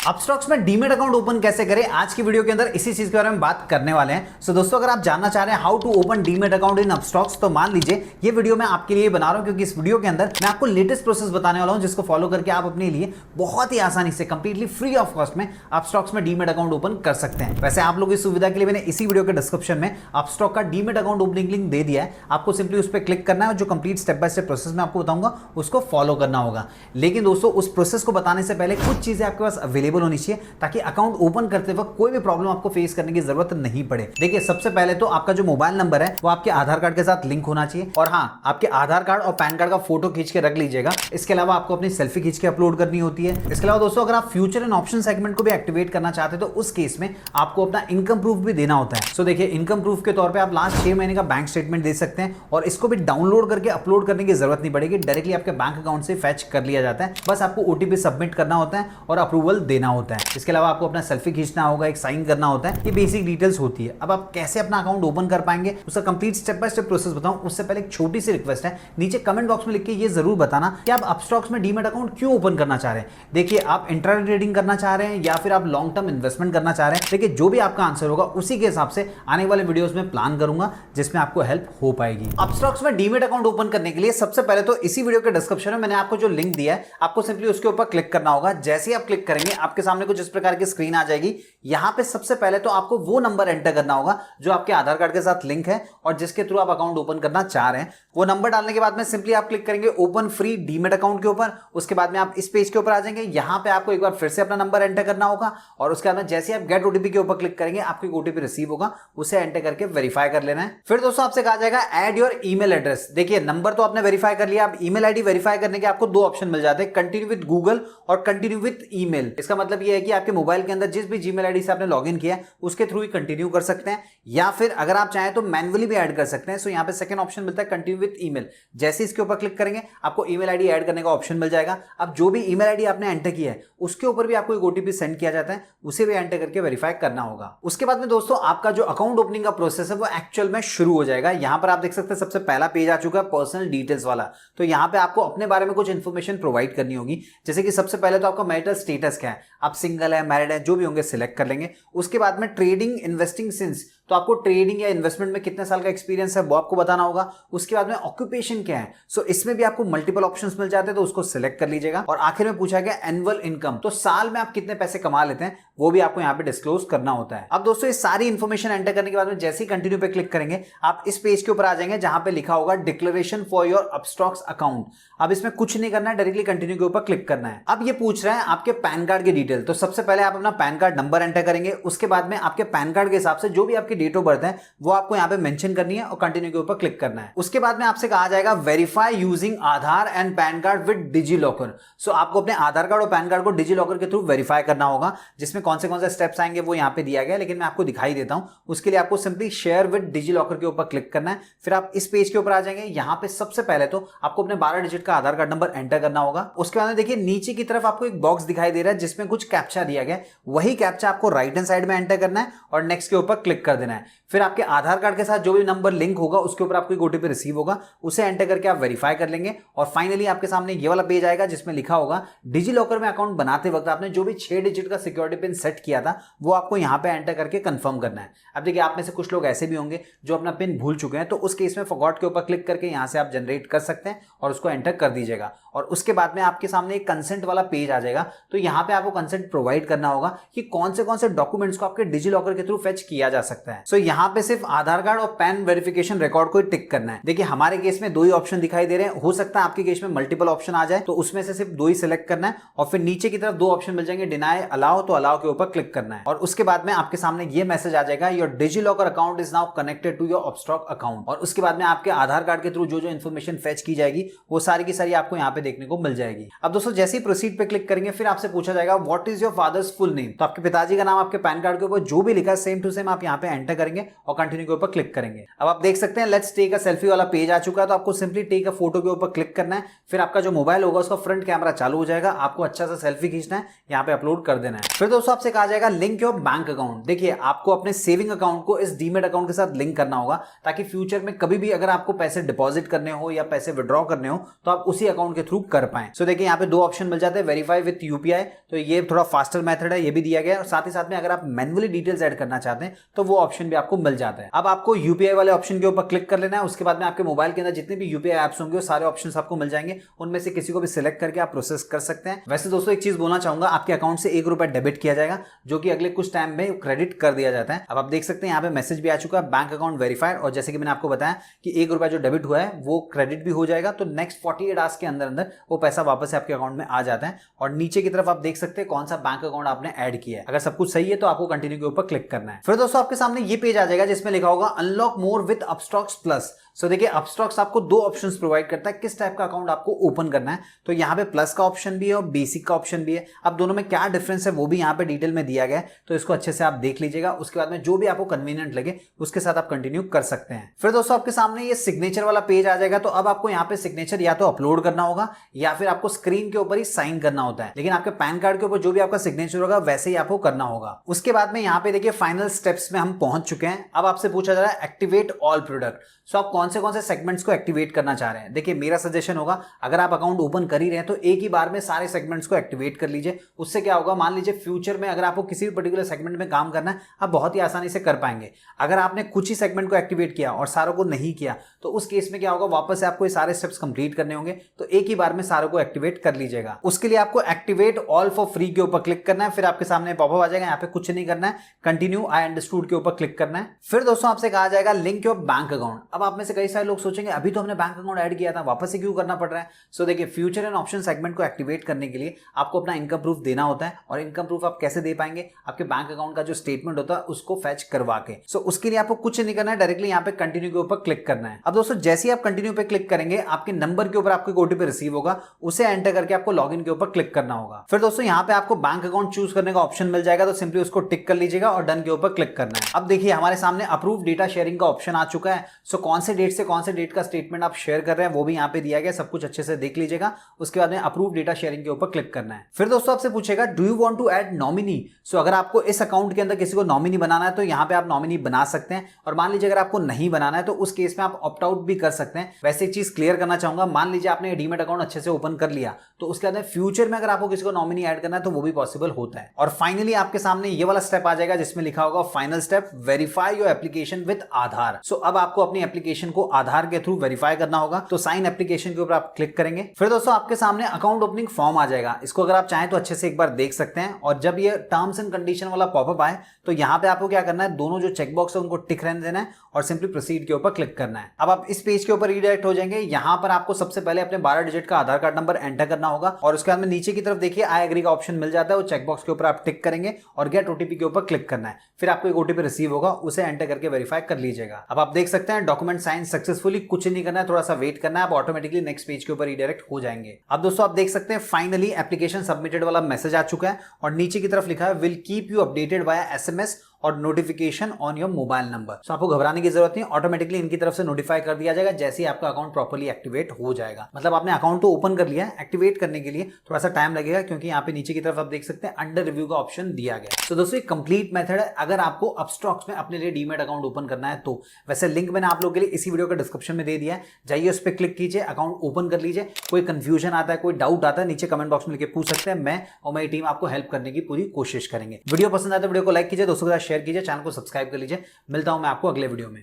Upstox में demat account open कैसे करें, आज की वीडियो के अंदर इसी चीज के बारे में बात करने वाले हैं। सो दोस्तों, अगर आप जानना चाह रहे हैं how to open demat account in Upstox, तो मान लीजिए ये वीडियो मैं आपके लिए बना रहा हूं, क्योंकि इस वीडियो के अंदर मैं आपको लेटेस्ट प्रोसेस बताने वाला हूं, जिसको फॉलो करके आप अपने लिए बहुत ही आसानी से कंप्लीटली फ्री ऑफ कॉस्ट में अपस्टॉक्स में डीमेट अकाउंट ओपन कर सकते हैं। वैसे आप लोगों की सुविधा के लिए मैंने इसी वीडियो के डिस्क्रिप्शन में अपस्टॉक का डीमेट अकाउंट ओपनिंग लिंक दे दिया है। आपको सिंपली उस पर क्लिक करना है और जो complete step by step process मैं आपको बताऊंगा उसको फॉलो करना होगा। लेकिन दोस्तों, उस प्रोसेस को बताने से पहले कुछ चीजें आपके पास अवेलेबल होनी चाहिए, ताकि अकाउंट ओपन करते वक्त कोई भी प्रॉब्लम आपको फेस करने की जरूरत नहीं पड़े। देखिए, सबसे पहले तो आपका जो मोबाइल नंबर है वो आपके आधार कार्ड के साथ लिंक होना चाहिए, और हाँ, आपके आधार कार्ड और पैन कार्ड का फोटो खींच के रख लीजिएगा। इसके अलावा आपको अपनी सेल्फी खींच के अपलोड करनी होती है। इसके अलावा दोस्तों, अगर आप फ्यूचर एंड ऑप्शन सेगमेंट को भी एक्टिवेट करना चाहते हैं तो उस केस में आपको अपना इनकम प्रूफ भी देना होता है। सो देखिए, इनकम प्रूफ के तौर पे आप लास्ट 6 महीने का बैंक स्टेटमेंट दे सकते हैं, और इसको भी डाउनलोड करके अपलोड करने की जरूरत नहीं पड़ेगी, डायरेक्टली आपके बैंक अकाउंट से फैच कर लिया जाता है। बस आपको ओटीपी सबमिट करना होता है और अप्रूवल देना होता है। इसके अलावा आपको अपना सेल्फी खींचना होगा, एक साइन करना होता है। ये बेसिक डिटेल्स होती है। अब आप कैसे अपना अकाउंट ओपन कर पाएंगे, उसका complete step by step process बताऊं उससे पहले एक छोटी सी रिक्वेस्ट है, नीचे कमेंट बॉक्स में लिख के ये जरूर बताना कि आप अपस्टॉक्स में डीमेट अकाउंट क्यों ओपन करना चाह रहे हैं। देखिए, आप इंट्राडे ट्रेडिंग करना चाह रहे हैं या फिर आप लॉन्ग टर्म इन्वेस्टमेंट करना चाह रहे हैं। देखिए, जो भी आपका आंसर होगा उसी के हिसाब से आने वाले वीडियोस में प्लान करूंगा, जिसमें आपको हेल्प हो पाएगी। अपस्टॉक्स में डीमेट अकाउंट ओपन करने के लिए सबसे पहले तो इसी वीडियो के डिस्क्रिप्शन में मैंने आपको जो लिंक दिया है, आपको सिंपली उसके ऊपर क्लिक करना होगा। जैसे ही आप क्लिक करेंगे, आपके सामने कुछ इस प्रकार की स्क्रीन आ जाएगी। यहां पे सबसे पहले तो आपको वो नंबर एंटर करना होगा जो आपके आधार कार्ड के साथ लिंक है और जिसके थ्रू आप अकाउंट ओपन करना चाह रहे हैं। वो नंबर डालने के बाद में सिंपली आप क्लिक करेंगे ओपन फ्री डीमेट अकाउंट के ऊपर। उसके बाद में आप इस पेज के ऊपर आ जाएंगे। यहां पे आपको एक बार फिर से अपना नंबर एंटर करना होगा, और उसके बाद में जैसे आप गेट ओटीपी के ऊपर क्लिक करेंगे, आपको एक ओटीपी रिसीव होगा, उसे एंटर करके वेरीफाई कर लेना है। फिर दोस्तों, आपसे कहा जाएगा ऐड योर ईमेल एड्रेस। देखिए, नंबर तो आपने वेरीफाई कर लिया, अब ईमेल आईडी वेरीफाई करने के आपको दो ऑप्शन मिल जाते हैं, कंटिन्यू विद गूगल और कंटिन्यू विद ईमेल। इसका मतलब यह है कि आपके मोबाइल के अंदर जिस भी जीमेल आईडी से आपने लॉगिन किया है उसके थ्रू ही कंटिन्यू कर सकते हैं, या फिर अगर आप चाहें तो मैन्युअली भी ऐड कर सकते हैं। सो यहां पे सेकंड ऑप्शन मिलता है कंटिन्यू विद ईमेल। जैसे इसके ऊपर क्लिक करेंगे, आपको ईमेल आईडी ऐड करने का ऑप्शन मिल जाएगा। अब जो भी ईमेल आईडी आपने एंटर किया है उसके ऊपर भी आपको एक ओटीपी सेंड किया जाता है, उसे भी एंटर करके वेरीफाई करना होगा। उसके बाद में दोस्तों, आपका जो अकाउंट ओपनिंग का प्रोसेस है वो एक्चुअल में शुरू हो जाएगा। यहां पर आप देख सकते हैं सबसे पहला पेज आ चुका है पर्सनल डिटेल्स वाला। तो यहां पे आपको अपने बारे में कुछ इंफॉर्मेशन प्रोवाइड करनी होगी, जैसे कि सबसे पहले तो आपका मैरिटल स्टेटस क्या है, आप सिंगल है, मैरिड है, जो भी होंगे सिलेक्ट कर लेंगे। उसके बाद में ट्रेडिंग इन्वेस्टिंग सिंस, तो आपको ट्रेडिंग या इन्वेस्टमेंट में कितने साल का एक्सपीरियंस है वो आपको बताना होगा। उसके बाद में ऑक्यूपेशन क्या है, सो इसमें भी आपको मल्टीपल ऑप्शंस मिल जाते हैं, तो उसको सिलेक्ट कर लीजिएगा। और आखिर में पूछा गया एनुअल इनकम, तो साल में आप कितने पैसे कमा लेते हैं वो भी आपको यहाँ पे डिस्क्लोज करना होता है। अब दोस्तों, ये सारी इंफॉर्मेशन एंटर करने के बाद में जैसे ही कंटिन्यू पे क्लिक करेंगे, आप इस पेज के ऊपर आ जाएंगे जहां पे लिखा होगा declaration for your Upstox account. अब इसमें कुछ नहीं करना है, डायरेक्टली कंटिन्यू के ऊपर क्लिक करना है। अब ये पूछ रहा है आपके पैन कार्ड की डिटेल, तो सबसे पहले आप अपना पैन कार्ड नंबर एंटर करेंगे। उसके बाद में आपके पैन कार्ड के हिसाब से जो भी आपकी डेट ऑफ बर्थ है वो आपको यहाँ पे मेंशन करनी है और कंटिन्यू के ऊपर क्लिक करना है। उसके बाद में आपसे कहा जाएगा verify using Aadhaar and PAN card with DigiLocker. So आपको अपने आधार कार्ड और पैन कार्ड को डिजी लॉकर के थ्रू वेरीफाई करना होगा, जिसमें कौन से स्टेप्स आएंगे वो यहाँ पे दिया गया है, लेकिन मैं आपको दिखाई देता हूं। उसके लिए आपको simply share with DigiLocker के ऊपर क्लिक करना है। फिर आप इस पेज के ऊपर आ जाएंगे। यहाँ पे सबसे पहले तो आपको अपने 12 डिजिट का आधार कार्ड नंबर एंटर करना होगा। उसके बाद देखिए, नीचे की तरफ आपको एक बॉक्स दिखाई दे रहा है जिसमें कुछ कैप्चा दिया गया है। वही कैप्चा आपको राइट हैंड साइड में एंटर करना है और नेक्स्ट के ऊपर क्लिक कर देना है। फिर आपके आधार कार्ड के साथ जो भी नंबर लिंक होगा उसके ऊपर आपको एक ओटीपी रिसीव होगा, उसे एंटर करके आप वेरीफाई कर लेंगे। और फाइनली आपके सामने ये वाला पेज आएगा जिसमें लिखा होगा डिजी लॉकर में अकाउंट बनाते वक्त आपने जो भी 6 डिजिट का सिक्योरिटी पिन सेट किया था वो आपको यहाँ पे एंटर करके कंफर्म करना है। अब देखिए, आप में से कुछ लोग ऐसे भी होंगे जो अपना पिन भूल चुके हैं, तो उस केस में फॉरगॉट के ऊपर क्लिक करके यहाँ से आप जनरेट कर सकते हैं और उसको एंटर कर दीजिएगा। और उसके बाद में आपके सामने एक कंसेंट वाला पेज आ जाएगा। तो यहाँ पे आपको कंसेंट प्रोवाइड करना होगा कि कौन से डॉक्यूमेंट्स को आपके डिजी लॉकर के थ्रू फेच किया जा सकता है। सो यहाँ पे सिर्फ आधार कार्ड और पैन वेरिफिकेशन रिकॉर्ड को टिक करना है। देखिए, हमारे केस में 2 ही ऑप्शन दिखाई दे रहे हैं, हो सकता है आपके केस में मल्टीपल ऑप्शन आ जाए, तो उसमें से सिर्फ 2 ही सिलेक्ट करना है। और फिर नीचे की तरफ 2 ऑप्शन मिल जाएंगे, डिनाई अलाउ, तो अलाउ के ऊपर क्लिक करना है। और उसके बाद में आपके सामने ये मैसेज आ जाएगा, your DigiLocker account is now connected to your Upstox account. और उसके बाद में आपके आधार कार्ड के थ्रू जो इन्फॉर्मेशन फेच की जाएगी वो सारी की सारी आपको यहाँ पे देखने को मिल जाएगी। अब दोस्तों, जैसे ही प्रोसीड पे क्लिक करेंगे, फिर आपसे पूछा जाएगा what is your fathers full name. तो आपके पिताजी का नाम आपके पैन कार्ड के ऊपर जो भी लिखा है सेम टू सेम आप यहाँ पे एंटर करेंगे और कंटिन्यू के ऊपर क्लिक करेंगे। अब आप देख सकते हैं लेट्स टेक अ सेल्फी वाला पेज आ चुका है, तो आपको सिंपली टेक अ फोटो के ऊपर क्लिक करना है, फिर आपका जो मोबाइल होगा उसका फ्रंट कैमरा चालू हो जाएगा, आपको अच्छा सा सेल्फी खींचना है, यहाँ पे अपलोड कर देना है। फिर दोस्तों आपसे कहा जाएगा लिंक योर बैंक अकाउंट। देखिए आपको अपने सेविंग अकाउंट को इस डीमेट अकाउंट के साथ लिंक करना होगा, ताकि फ्यूचर में कभी भी अगर आपको पैसे डिपॉजिट करने हो या पैसे विड्रॉ करने हो तो आप उसी अकाउंट के थ्रू कर पाए। सो देखिए यहाँ पे दो ऑप्शन मिल जाते हैं, वेरीफाई विद यूपीआई, तो ये थोड़ा फास्टर मेथड है, ये भी दिया गया है, और साथ ही साथ में अगर आप मैन्युअली डिटेल्स ऐड करना चाहते हैं तो वो ऑप्शन भी आपको मिल जाता है। अब आपको यूपीआई वाले ऑप्शन के ऊपर क्लिक कर लेना है, उसके बाद में आपके मोबाइल के अंदर जितने भी यूपीआई एप्स होंगे वो सारे ऑप्शंस आपको मिल जाएंगे, उनमें से किसी को भी सिलेक्ट करके आप प्रोसेस कर सकते हैं। वैसे दोस्तों एक चीज बोलना चाहूंगा, आपके अकाउंट से ₹1 डेबिट किया जाएगा, जो कि अगले कुछ टाइम में क्रेडिट कर दिया जाता है। अब आप देख सकते हैं यहाँ पे मैसेज भी आ चुका है, बैंक अकाउंट वेरीफाइड, और जैसे कि मैंने आपको बताया कि ₹1 जो डेबिट हुआ है वो क्रेडिट भी हो जाएगा, तो नेक्स्ट 48 आवर्स के अंदर अंदर वो पैसा वापस आपके अकाउंट में आ जाता है। और नीचे की तरफ आप देख सकते हैं कौन सा बैंक अकाउंट आपने ऐड किया है। अगर सब कुछ सही है तो आपको कंटिन्यू के ऊपर क्लिक करना है। फिर दोस्तों आपके सामने ये पेज आ जाएगा जिसमें लिखा होगा unlock more with Upstox plus. So देखिए अपस्टॉक्स आपको दो ऑप्शंस प्रोवाइड करता है किस टाइप का अकाउंट आपको ओपन करना है, तो यहाँ पे प्लस का ऑप्शन भी है और बेसिक का ऑप्शन भी है। अब दोनों में क्या डिफरेंस है वो भी यहाँ पे डिटेल में दिया गया है, तो इसको अच्छे से आप देख लीजिएगा, उसके बाद में जो भी आपको कन्वीनियंट लगे उसके साथ आप कंटिन्यू कर सकते हैं। फिर दोस्तों आपके सामने ये सिग्नेचर वाला पेज आ जाएगा, तो अब आपको यहाँ पे सिग्नेचर या तो अपलोड करना होगा या फिर आपको स्क्रीन के ऊपर ही साइन करना होता है, लेकिन आपके पैन कार्ड के ऊपर जो भी आपका सिग्नेचर होगा वैसे ही आपको करना होगा। उसके बाद में यहाँ पे देखिए फाइनल स्टेप्स में हम पहुंच चुके हैं। अब आपसे पूछा जा रहा है एक्टिवेट ऑल प्रोडक्ट, सो आप कौन से सेगमेंट्स को एक्टिवेट करना चाह रहे हैं। देखिए मेरा सजेशन होगा अगर आप अकाउंट ओपन कर ही रहे हैं तो एक ही बार में सारे सेगमेंट्स को एक्टिवेट कर लीजिए। उससे क्या होगा, मान लीजिए फ्यूचर में अगर आपको किसी भी पर्टिकुलर सेगमेंट में काम करना है आप बहुत ही आसानी से कर पाएंगे। अगर आपने कुछ ही सेगमेंट को एक्टिवेट किया और सारों को नहीं किया तो उस केस में क्या होगा, वापस से आपको ये सारे स्टेप्स कंप्लीट करने होंगे, तो एक ही बार में सारों को एक्टिवेट कर लीजिएगा। उसके लिए आपको एक्टिवेट ऑल फॉर फ्री के ऊपर क्लिक करना है, फिर आपके सामने पॉपअप आ जाएगा, यहाँ पे कुछ नहीं करना है, कंटिन्यू आई अंडरस्टूड के ऊपर क्लिक करना है। फिर दोस्तों आपसे कहा जाएगा लिंक योर बैंक अकाउंट। अब आप में से कई सारे लोग सोचेंगे अभी तो हमने बैंक अकाउंट ऐड किया था, वापस से क्यों करना पड़ रहा है। सो देखिए फ्यूचर एंड ऑप्शन सेगमेंट को एक्टिवेट करने के लिए आपको अपना इनकम प्रूफ देना होता है, और इनकम प्रूफ आप कैसे दे पाएंगे, आपके बैंक अकाउंट का जो स्टेटमेंट होता है उसको फैच करवा के। सो उसके लिए आपको कुछ नहीं करना है, डायरेक्टली यहाँ पे कंटिन्यू के ऊपर क्लिक करना है। अब दोस्तों जैसे ही आप कंटिन्यू पे क्लिक करेंगे आपके नंबर के ऊपर आपको ओटीपी रिसीव होगा, उसे एंटर करके आपको लॉगिन के ऊपर क्लिक करना होगा। फिर दोस्तों यहाँ पे आपको बैंक अकाउंट चूज करने का ऑप्शन मिल जाएगा, तो सिंपली उसको टिक कर लीजिएगा और डन के ऊपर क्लिक करना है। अब देखिए हमारे सामने अप्रूव डेटा शेयरिंग का ऑप्शन आ चुका है। सो कौन से डेट से कौन से डेट का स्टेटमेंट आप शेयर कर रहे हैं वो भी यहाँ पे दिया गया, सब कुछ अच्छे से देख लीजिएगा। उसके बाद में अप्रूव डेटा शेयरिंग के ऊपर क्लिक करना है। फिर दोस्तों आपसे पूछेगा do you want to add nominee. So अगर आपको इस अकाउंट के अंदर किसी को नॉमिनी बनाना है तो यहाँ पे आप नॉमिनी बना सकते हैं, और मान लीजिए अगर आपको नहीं बनाना है तो उस केस में आप ऑप्ट आउट भी कर सकते हैं। वैसे एक चीज क्लियर करना चाहूंगा, मान लीजिए आपने डीमेट अकाउंट अच्छे से ओपन कर लिया तो उसके बाद फ्यूचर में अगर आपको किसी को नॉमिनी ऐड करना है तो वो भी पॉसिबल होता है। और फाइनली आपके सामने ये वाला स्टेप आ जाएगा जिसमें लिखा होगा final step verify your application with Aadhaar. So अब आपको अपनी एप्लीकेशन को आधार के थ्रू वेरीफाई करना होगा, तो साइन एप्लीकेशन के ऊपर आप क्लिक करेंगे। फिर दोस्तों आपके सामने अकाउंट ओपनिंग फॉर्म आ जाएगा, इसको अगर आप चाहें तो अच्छे से एक बार देख सकते हैं। और जब ये टर्म्स एंड कंडीशन वाला पॉपअप आए तो यहाँ पे आपको क्या करना है, दोनों जो चेकबॉक्स है उनको टिक रहने देना है और सिंपली प्रोसीड के ऊपर क्लिक करना है। अब आप इस पेज के ऊपर रीडायरेक्ट हो जाएंगे। यहाँ पर आपको सबसे पहले अपने 12 डिजिट का आधार कार्ड नंबर एंटर करना होगा, और उसके बाद में नीचे की तरफ देखिए आई एग्री का ऑप्शन मिल जाता है, वो चेकबॉक्स के ऊपर आप टिक करेंगे और गेट ओटीपी के ऊपर क्लिक करना है। फिर आपको एक ओटीपी रिसीव होगा, उसे एंटर करके वेरीफाई कर लीजिएगा। अब आप देख सकते हैं डॉक्यूमेंट साइन सक्सेसफुली, कुछ नहीं करना है, थोड़ा सा वेट करना है, आप ऑटोमेटिकली नेक्स्ट पेज के ऊपर रीडायरेक्ट हो जाएंगे। अब दोस्तों आप देख सकते हैं फाइनली एप्लीकेशन सबमिटेड वाला मैसेज आ चुका है, और नीचे की तरफ लिखा है will keep you updated via SMS और notification on your mobile number. So आपको घबराने की जरूरत नहीं, ऑटोमेटिकली इनकी तरफ से नोटिफाई कर दिया जाएगा जैसे ही आपका अकाउंट प्रॉपर्ली एक्टिवेट हो जाएगा। मतलब आपने अकाउंट तो ओपन कर लिया है, एक्टिवेट करने के लिए थोड़ा सा टाइम लगेगा, क्योंकि यहाँ पे नीचे की तरफ आप देख सकते हैं अंडर रिव्यू का ऑप्शन दिया गया। तो दोस्तों एक कंप्लीट मेथड है अगर आपको अपस्टॉक्स में अपने लिए डीमेट अकाउंट ओपन करना है तो। वैसे लिंक मैंने आप लोगों के लिए इसी वीडियो का डिस्क्रिप्शन में दे दिया है, जाइए उस पर क्लिक कीजिए, अकाउंट ओपन कर लीजिए। कोई कंफ्यूजन आता है, कोई डाउट आता है, नीचे कमेंट बॉक्स में लिख के पूछ सकते हैं, मैं और मेरी टीम आपको हेल्प करने की पूरी कोशिश करेंगे। वीडियो पसंद आए तो वीडियो को लाइक कीजिए, दोस्तों के साथ शेयर कीजिए, चैनल को सब्सक्राइब कर लीजिए। मिलता हूं मैं आपको अगले वीडियो में।